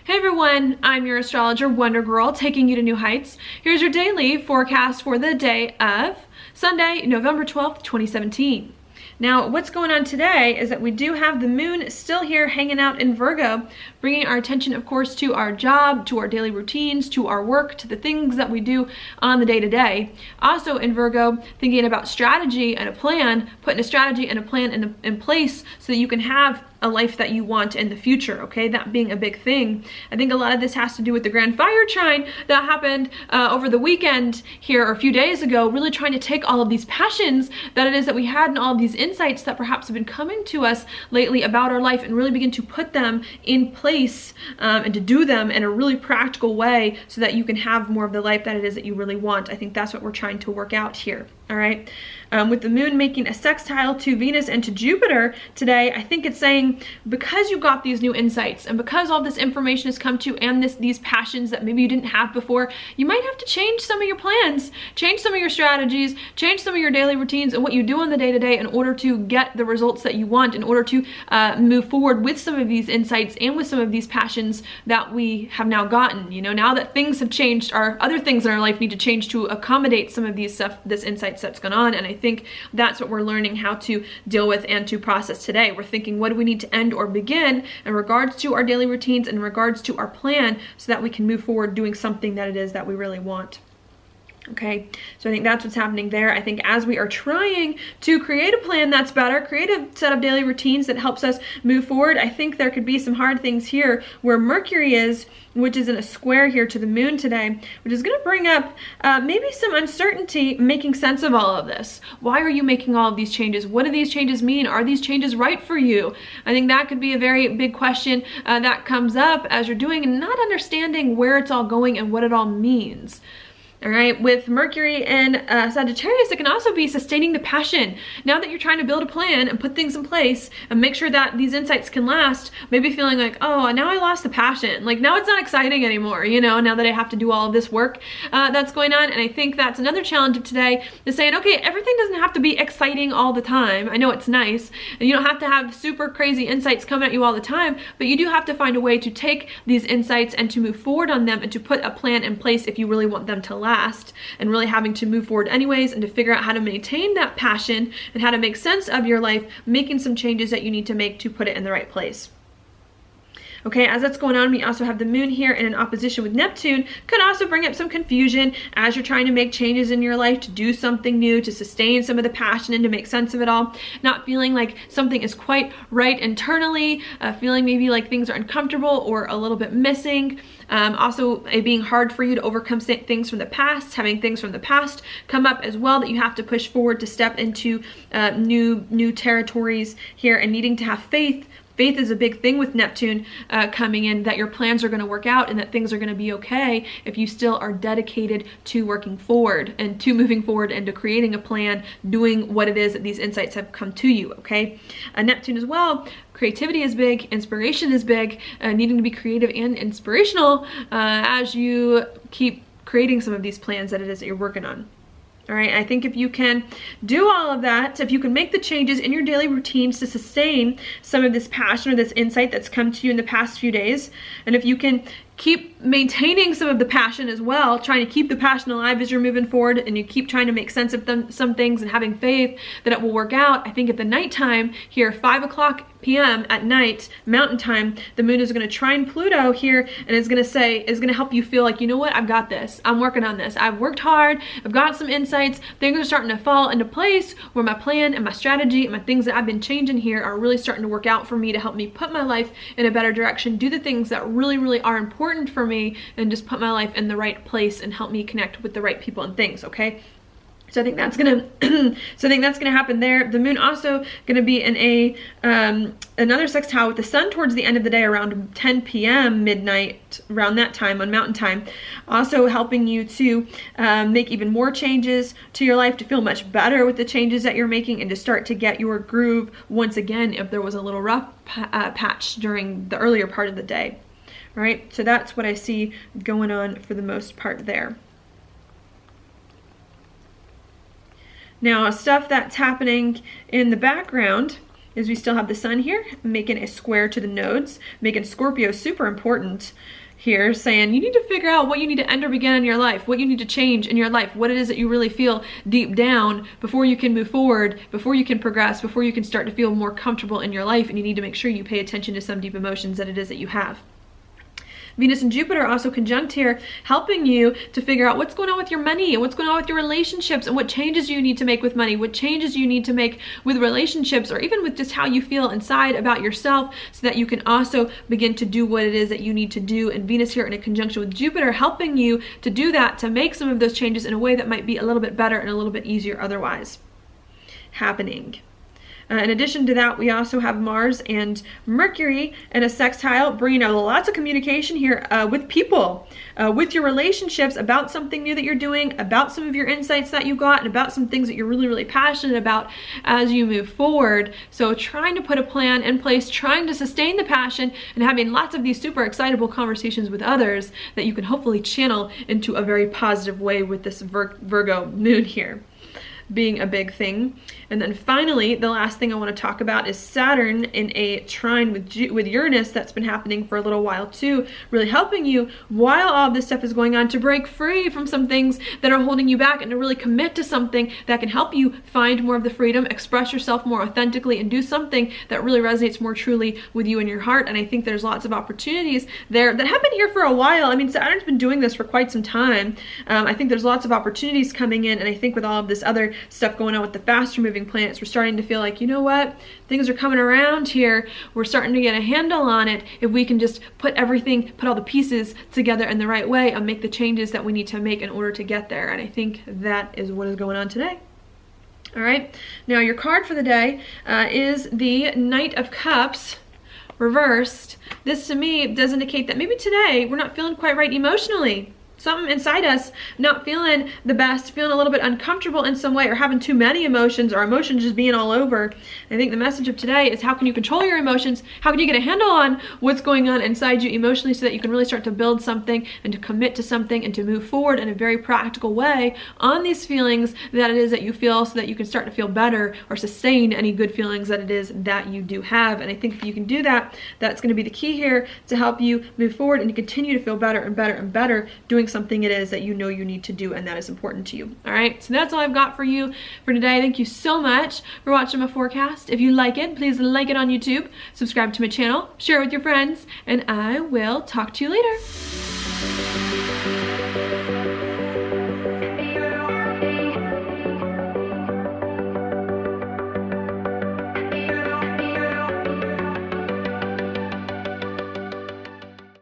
Hey everyone, I'm your astrologer, Wonder Girl, taking you to new heights. Here's your daily forecast for the day of Sunday, November 12th, 2017. Now, what's going on today is that we do have the moon still here hanging out in Virgo, bringing our attention, of course, to our job, to our daily routines, to our work, to the things that we do on the day-to-day. Also in Virgo, thinking about strategy and a plan, putting a strategy and a plan in place so that you can have a life that you want in the future, okay? That being a big thing. I think a lot of this has to do with the Grand Fire Trine that happened over the weekend here or a few days ago, really trying to take all of these passions that it is that we had and all of these insights that perhaps have been coming to us lately about our life and really begin to put them in place and to do them in a really practical way so that you can have more of the life that it is that you really want. I think that's what we're trying to work out here, all right? With the moon making a sextile to Venus and to Jupiter today, I think it's saying because you got these new insights and because all this information has come to you and these passions that maybe you didn't have before, you might have to change some of your plans, change some of your strategies, change some of your daily routines and what you do on the day-to-day in order to get the results that you want, in order to move forward with some of these insights and with some of these passions that we have now gotten. You know, now that things have changed, our other things in our life need to change to accommodate some of this insights that's gone on, and I think that's what we're learning how to deal with and to process today. We're thinking, what do we need to end or begin in regards to our daily routines, in regards to our plan, so that we can move forward doing something that it is that we really want. Okay, so I think that's what's happening there. I think as we are trying to create a plan that's better, create a set of daily routines that helps us move forward, I think there could be some hard things here where Mercury is, which is in a square here to the moon today, which is going to bring up maybe some uncertainty making sense of all of this. Why are you making all of these changes? What do these changes mean? Are these changes right for you? I think that could be a very big question that comes up as you're doing and not understanding where it's all going and what it all means. All right, with Mercury and Sagittarius, it can also be sustaining the passion. Now that you're trying to build a plan and put things in place and make sure that these insights can last, maybe feeling like, oh, now I lost the passion. Like now it's not exciting anymore, you know, now that I have to do all of this work that's going on. And I think that's another challenge of today, is saying, okay, everything doesn't have to be exciting all the time. I know it's nice, and you don't have to have super crazy insights coming at you all the time, but you do have to find a way to take these insights and to move forward on them and to put a plan in place if you really want them to last. And really having to move forward anyways and to figure out how to maintain that passion and how to make sense of your life, making some changes that you need to make to put it in the right place. Okay, as that's going on, we also have the moon here in an opposition with Neptune. Could also bring up some confusion as you're trying to make changes in your life, to do something new, to sustain some of the passion and to make sense of it all. Not feeling like something is quite right internally, feeling maybe like things are uncomfortable or a little bit missing. Also, it being hard for you to overcome things from the past, having things from the past come up as well that you have to push forward to step into new territories here, and needing to have faith. Faith is a big thing with Neptune coming in, that your plans are going to work out and that things are going to be okay if you still are dedicated to working forward and to moving forward and to creating a plan, doing what it is that these insights have come to you, okay? Neptune as well, creativity is big, inspiration is big, needing to be creative and inspirational as you keep creating some of these plans that it is that you're working on. All right, I think if you can do all of that, if you can make the changes in your daily routines to sustain some of this passion or this insight that's come to you in the past few days, and if you can keep maintaining some of the passion as well, trying to keep the passion alive as you're moving forward, and you keep trying to make sense of some things and having faith that it will work out. I think at the nighttime here, 5 p.m. at night, Mountain Time, the moon is going to trine Pluto here, and is going to help you feel like, you know what, I've got this. I'm working on this. I've worked hard. I've got some insights. Things are starting to fall into place where my plan and my strategy and my things that I've been changing here are really starting to work out for me to help me put my life in a better direction, do the things that really, really are important for me, and just put my life in the right place and help me connect with the right people and things, okay? So I think that's gonna happen there. The moon also gonna be in another sextile with the sun towards the end of the day, around 10 p.m. midnight, around that time on Mountain Time. Also helping you to make even more changes to your life, to feel much better with the changes that you're making, and to start to get your groove once again if there was a little rough patch during the earlier part of the day. All right, so that's what I see going on for the most part there. Now, stuff that's happening in the background is we still have the sun here, making a square to the nodes, making Scorpio super important here, saying you need to figure out what you need to end or begin in your life, what you need to change in your life, what it is that you really feel deep down before you can move forward, before you can progress, before you can start to feel more comfortable in your life. And you need to make sure you pay attention to some deep emotions that it is that you have. Venus and Jupiter also conjunct here, helping you to figure out what's going on with your money and what's going on with your relationships and what changes you need to make with money, what changes you need to make with relationships, or even with just how you feel inside about yourself, so that you can also begin to do what it is that you need to do. And Venus here in a conjunction with Jupiter, helping you to do that, to make some of those changes in a way that might be a little bit better and a little bit easier otherwise happening. In addition to that, we also have Mars and Mercury in a sextile, bringing out lots of communication here with people, with your relationships, about something new that you're doing, about some of your insights that you got, and about some things that you're really, really passionate about as you move forward. So trying to put a plan in place, trying to sustain the passion, and having lots of these super excitable conversations with others that you can hopefully channel into a very positive way with this Virgo moon here being a big thing. And then finally, the last thing I want to talk about is Saturn in a trine with Uranus that's been happening for a little while too, really helping you while all of this stuff is going on to break free from some things that are holding you back and to really commit to something that can help you find more of the freedom, express yourself more authentically, and do something that really resonates more truly with you and your heart. And I think there's lots of opportunities there that have been here for a while. I mean, Saturn's been doing this for quite some time. I think there's lots of opportunities coming in, and I think with all of this other stuff going on with the faster moving planets, we're starting to feel like, you know what, things are coming around here. We're starting to get a handle on it if we can just put all the pieces together in the right way and make the changes that we need to make in order to get there. And I think that is what is going on today. All right, now your card for the day is the Knight of Cups reversed. This to me does indicate that maybe today we're not feeling quite right emotionally. Something inside us not feeling the best, feeling a little bit uncomfortable in some way, or having too many emotions, or emotions just being all over. I think the message of today is, how can you control your emotions? How can you get a handle on what's going on inside you emotionally, so that you can really start to build something and to commit to something and to move forward in a very practical way on these feelings that it is that you feel, so that you can start to feel better or sustain any good feelings that it is that you do have. And I think if you can do that, that's going to be the key here to help you move forward and to continue to feel better and better and better doing something it is that you know you need to do and that is important to you. All right, so that's all I've got for you for today. Thank you so much for watching my forecast. If you like it, please like it on YouTube, subscribe to my channel, share it with your friends, and I will talk to you later.